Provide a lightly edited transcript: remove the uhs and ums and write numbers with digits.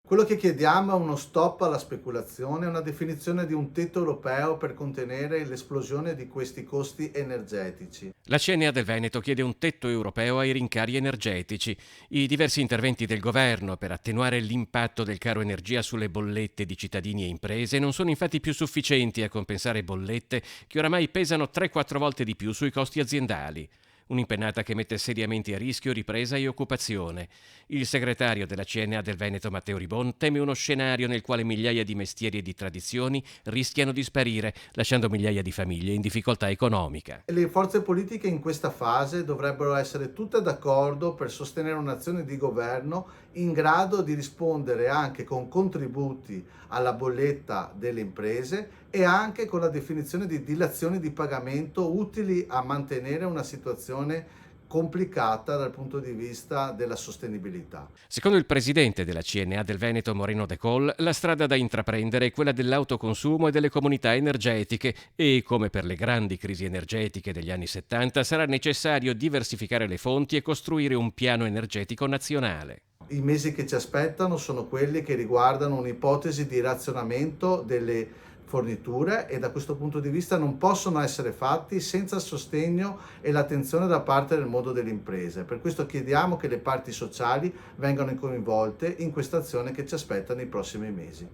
Quello che chiediamo è uno stop alla speculazione e una definizione di un tetto europeo per contenere l'esplosione di questi costi energetici. La CNA del Veneto chiede un tetto europeo ai rincari energetici. I diversi interventi del governo per attenuare l'impatto del caro energia sulle bollette di cittadini e imprese non sono infatti più sufficienti a compensare bollette che oramai pesano 3-4 volte di più sui costi aziendali. Un'impennata che mette seriamente a rischio ripresa e occupazione. Il segretario della CNA del Veneto, Matteo Ribon, teme uno scenario nel quale migliaia di mestieri e di tradizioni rischiano di sparire, lasciando migliaia di famiglie in difficoltà economica. Le forze politiche in questa fase dovrebbero essere tutte d'accordo per sostenere un'azione di governo in grado di rispondere anche con contributi alla bolletta delle imprese e anche con la definizione di dilazioni di pagamento utili a mantenere una situazione complicata dal punto di vista della sostenibilità. Secondo il presidente della CNA del Veneto, Moreno De Col, la strada da intraprendere è quella dell'autoconsumo e delle comunità energetiche e, come per le grandi crisi energetiche degli anni 70, sarà necessario diversificare le fonti e costruire un piano energetico nazionale. I mesi che ci aspettano sono quelli che riguardano un'ipotesi di razionamento delle forniture e da questo punto di vista non possono essere fatti senza il sostegno e l'attenzione da parte del mondo delle imprese. Per questo chiediamo che le parti sociali vengano coinvolte in questa azione che ci aspetta nei prossimi mesi.